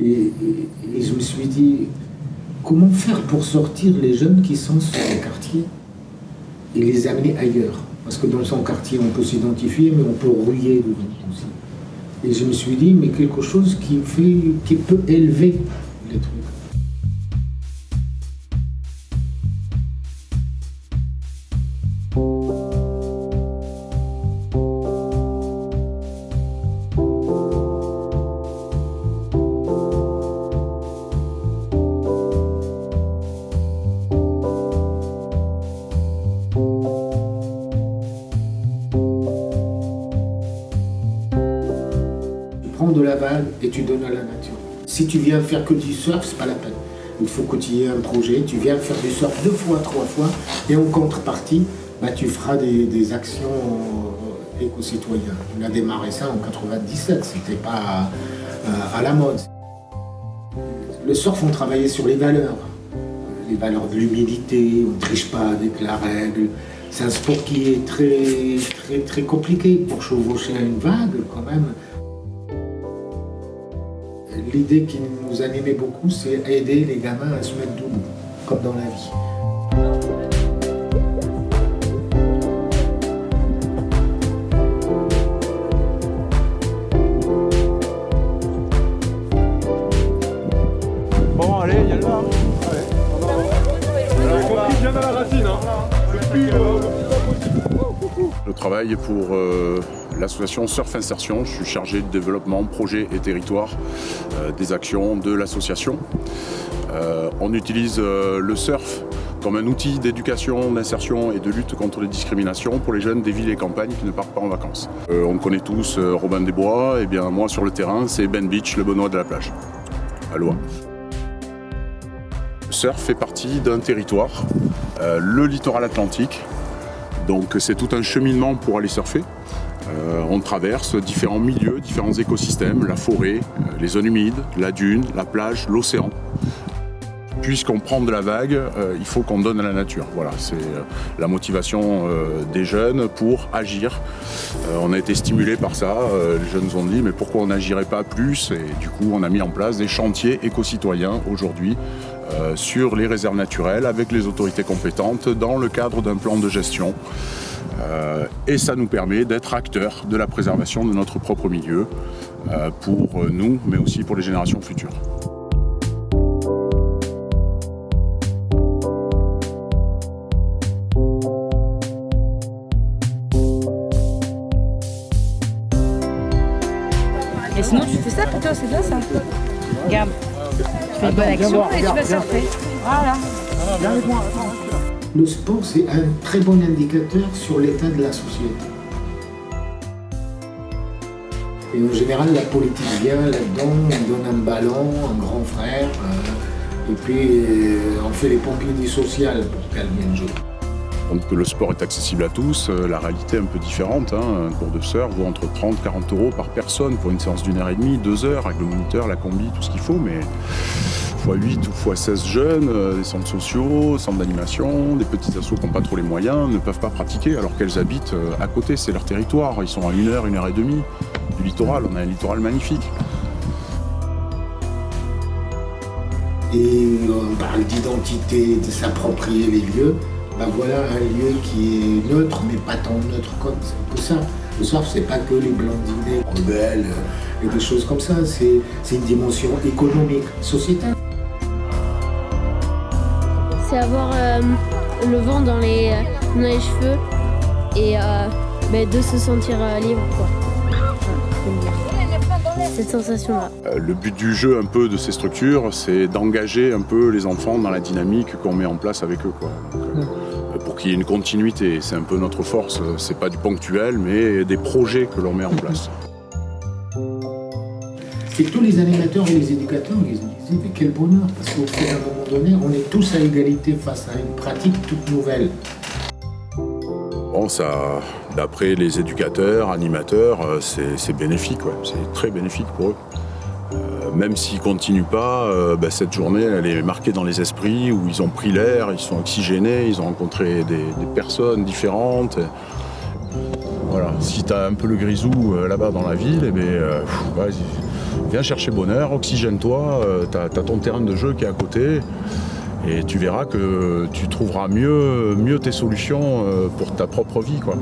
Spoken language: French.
Et je me suis dit, comment faire pour sortir les jeunes qui sont sur les quartiers et les amener ailleurs? Parce que dans son quartier, on peut s'identifier, mais on peut rouiller dedans aussi. Et je me suis dit, mais quelque chose qui peut élever les trucs. De la vague et tu donnes à la nature. Si tu viens faire que du surf, c'est pas la peine. Il faut que tu aies un projet, tu viens faire du surf 2 fois, 3 fois, et en contrepartie, tu feras des actions éco-citoyennes. On a démarré ça en 97, c'était pas à la mode. Le surf, on travaillait sur les valeurs de l'humilité, on ne triche pas avec la règle. C'est un sport qui est très, très, très compliqué pour chevaucher une vague quand même. L'idée qui nous animait beaucoup, c'est aider les gamins à se mettre debout, comme dans la vie. Bon, allez, il y a le là. Allez, on a compris bien à la racine. Le plus possible. Je travaille pour l'association Surf Insertion. Je suis chargé de développement, projet et territoire des actions de l'association. On utilise le surf comme un outil d'éducation, d'insertion et de lutte contre les discriminations pour les jeunes des villes et campagnes qui ne partent pas en vacances. On connaît tous Robin des Bois, et bien moi sur le terrain c'est Ben Beach, le Benoît de la plage, à Loire. Le surf fait partie d'un territoire, le littoral atlantique. Donc c'est tout un cheminement pour aller surfer. On traverse différents milieux, différents écosystèmes, la forêt, les zones humides, la dune, la plage, l'océan. Puisqu'on prend de la vague, il faut qu'on donne à la nature. Voilà, c'est la motivation des jeunes pour agir. On a été stimulés par ça. Les jeunes nous ont dit mais pourquoi on n'agirait pas plus? Et du coup, on a mis en place des chantiers éco-citoyens aujourd'hui sur les réserves naturelles avec les autorités compétentes dans le cadre d'un plan de gestion. Et ça nous permet d'être acteurs de la préservation de notre propre milieu pour nous, mais aussi pour les générations futures. Et sinon tu fais ça plutôt, c'est bien ça. Regarde, tu fais une bonne action et tu vas surfer. Voilà. Viens avec moi, Le sport, c'est un très bon indicateur sur l'état de la société. Et en général, la politique vient là-dedans, on donne un ballon, un grand frère, et puis on fait les pompiers du social pour calmer le jeu. Donc le sport est accessible à tous, la réalité est un peu différente. Un cours de surf vaut entre 30 et 40 € par personne pour une séance d'1h30, 2 heures, avec le moniteur, la combi, tout ce qu'il faut, mais x8 ou x16 jeunes, des centres sociaux, centres d'animation, des petits assos qui n'ont pas trop les moyens, ne peuvent pas pratiquer alors qu'elles habitent à côté, c'est leur territoire, ils sont à 1h, 1h30 du littoral, on a un littoral magnifique. Et on parle d'identité, de s'approprier les lieux. Voilà un lieu qui est neutre, mais pas tant neutre comme c'est un peu ça. Le surf, c'est pas que les blondinés rebelles et des choses comme ça, c'est une dimension économique, sociétale. C'est avoir le vent dans les cheveux et de se sentir libre, quoi. Cette sensation-là. Le but du jeu un peu de ces structures, c'est d'engager un peu les enfants dans la dynamique qu'on met en place avec eux, quoi. Donc, pour qu'il y ait une continuité, c'est un peu notre force, c'est pas du ponctuel, mais des projets que l'on met en place. Et tous les animateurs et les éducateurs, ils disaient mais quel bonheur, parce qu'au fur et à un moment donné, on est tous à égalité face à une pratique toute nouvelle. Bon, ça, d'après les éducateurs, animateurs, c'est bénéfique, ouais. C'est très bénéfique pour eux. Même s'ils ne continuent pas, cette journée, elle est marquée dans les esprits, où ils ont pris l'air, ils sont oxygénés, ils ont rencontré des personnes différentes. Voilà. Si tu as un peu le grisou là-bas dans la ville, viens chercher bonheur, oxygène-toi, tu as ton terrain de jeu qui est à côté. Et tu verras que tu trouveras mieux tes solutions pour ta propre vie, quoi.